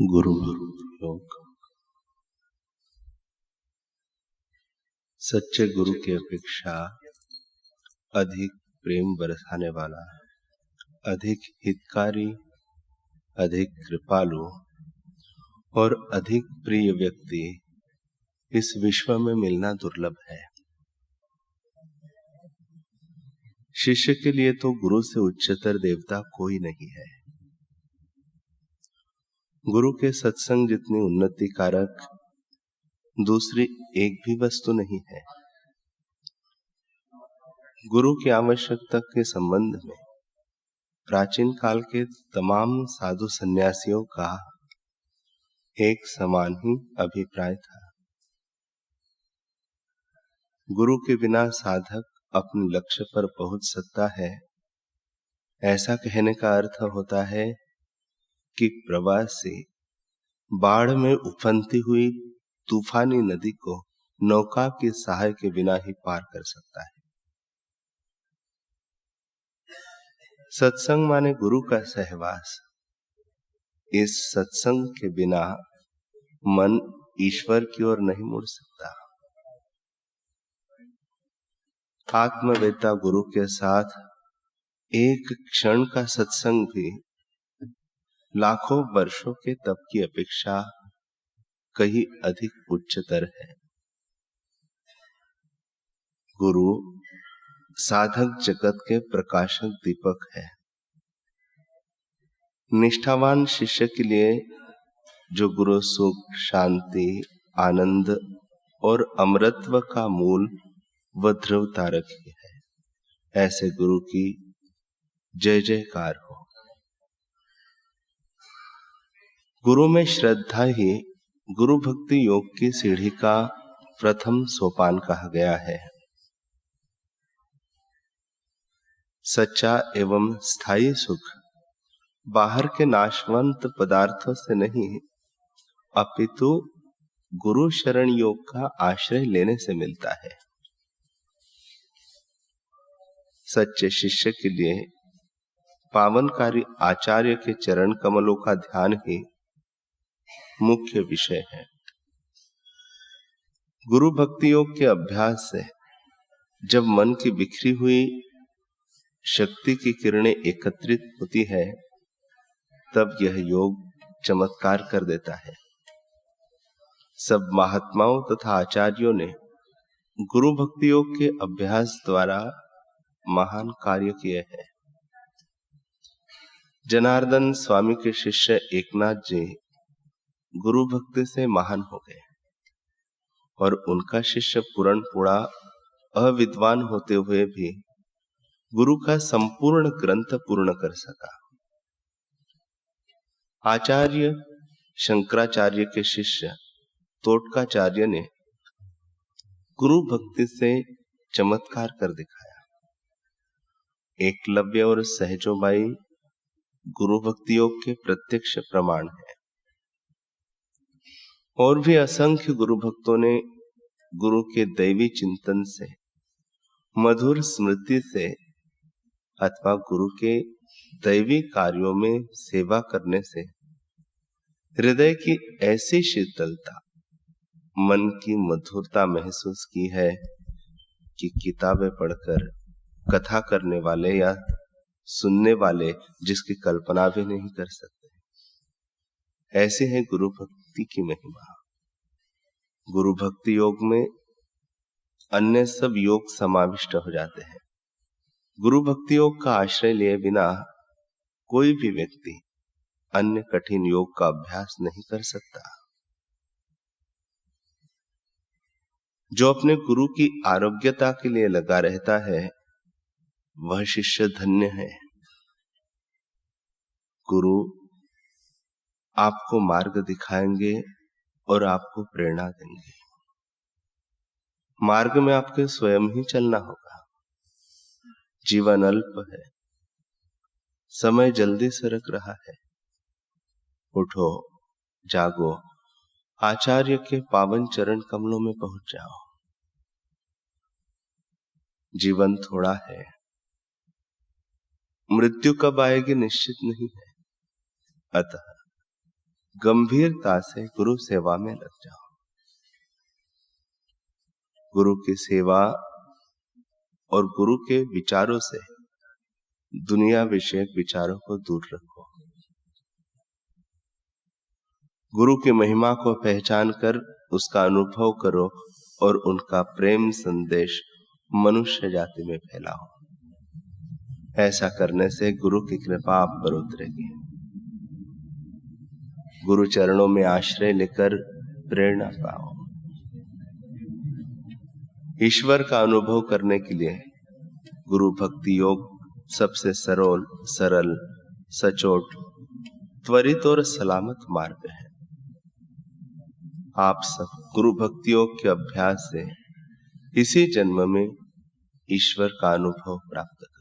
गुरु योग। सच्चे गुरु की अपेक्षा अधिक प्रेम बरसाने वाला, अधिक हितकारी, अधिक कृपालु और अधिक प्रिय व्यक्ति इस विश्व में मिलना दुर्लभ है। शिष्य के लिए तो गुरु से उच्चतर देवता कोई नहीं है। गुरु के सत्संग जितनी उन्नति कारक दूसरी एक भी वस्तु नहीं है। गुरु की आवश्यकता के संबंध में प्राचीन काल के तमाम साधु सन्यासियों का एक समान ही अभिप्राय था। गुरु के बिना साधक अपने लक्ष्य पर पहुंच सकता है, ऐसा कहने का अर्थ होता है कि प्रवासी बाढ़ में उफनती हुई तूफानी नदी को नौका के सहाय के बिना ही पार कर सकता है। सत्संग माने गुरु का सहवास। इस सत्संग के बिना मन ईश्वर की ओर नहीं मुड़ सकता। आत्मवेत्ता गुरु के साथ एक क्षण का सत्संग भी लाखों वर्षों के तप की अपेक्षा कहीं अधिक उच्चतर है। गुरु साधक जगत के प्रकाशक दीपक है। निष्ठावान शिष्य के लिए जो गुरु सुख, शांति, आनंद और अमरत्व का मूल व ध्रुव तारक ही है, ऐसे गुरु की जय जयकार हो। गुरु में श्रद्धा ही गुरु भक्ति योग की सीढ़ी का प्रथम सोपान कहा गया है। सच्चा एवं स्थायी सुख बाहर के नाशवंत पदार्थों से नहीं, अपितु गुरु शरण योग का आश्रय लेने से मिलता है। सच्चे शिष्य के लिए पावनकारी आचार्य के चरण कमलों का ध्यान ही मुख्य विषय है। गुरु भक्ति योग के अभ्यास से जब मन की बिखरी हुई शक्ति की किरणें एकत्रित होती है, तब यह योग चमत्कार कर देता है। सब महात्माओं तथा आचार्यों ने गुरु भक्ति योग के अभ्यास द्वारा महान कार्य किए हैं। जनार्दन स्वामी के शिष्य एकनाथ जी गुरु भक्ति से महान हो गए और उनका शिष्य पूरणपुड़ा अविद्वान होते हुए भी गुरु का संपूर्ण ग्रंथ पूर्ण कर सका। आचार्य शंकराचार्य के शिष्य तोटकाचार्य ने गुरु भक्ति से चमत्कार कर दिखाया। एकलव्य और सहजोबाई गुरु भक्ति योग के प्रत्यक्ष प्रमाण है। और भी असंख्य गुरु भक्तों ने गुरु के दैवी चिंतन से, मधुर स्मृति से अथवा गुरु के दैवी कार्यों में सेवा करने से हृदय की ऐसी शीतलता, मन की मधुरता महसूस की है कि किताबें पढ़कर कथा करने वाले या सुनने वाले जिसकी कल्पना भी नहीं कर सकते। ऐसी है गुरु भक्ति की महिमा। गुरु भक्ति योग में अन्य सब योग समाविष्ट हो जाते हैं। गुरु भक्ति योग का आश्रय लिए बिना कोई भी व्यक्ति अन्य कठिन योग का अभ्यास नहीं कर सकता। जो अपने गुरु की आरोग्यता के लिए लगा रहता है, वह शिष्य धन्य है। गुरु आपको मार्ग दिखाएंगे और आपको प्रेरणा देंगे। मार्ग में आपके स्वयं ही चलना होगा। जीवन अल्प है, समय जल्दी सरक रहा है। उठो, जागो, आचार्य के पावन चरण कमलों में पहुंच जाओ। जीवन थोड़ा है, मृत्यु कब आएगी निश्चित नहीं है। अतः गंभीरता से गुरु सेवा में लग जाओ। गुरु की सेवा और गुरु के विचारों से दुनिया विषयक विचारों को दूर रखो। गुरु की महिमा को पहचान कर उसका अनुभव करो और उनका प्रेम संदेश मनुष्य जाति में फैलाओ। ऐसा करने से गुरु की कृपा आप पर उतरेगी। गुरु चरणों में आश्रय लेकर प्रेरणा पाओ। ईश्वर का अनुभव करने के लिए गुरु भक्ति योग सबसे सरल, सचोट, त्वरित और सलामत मार्ग है। आप सब गुरु भक्ति योग के अभ्यास से इसी जन्म में ईश्वर का अनुभव प्राप्त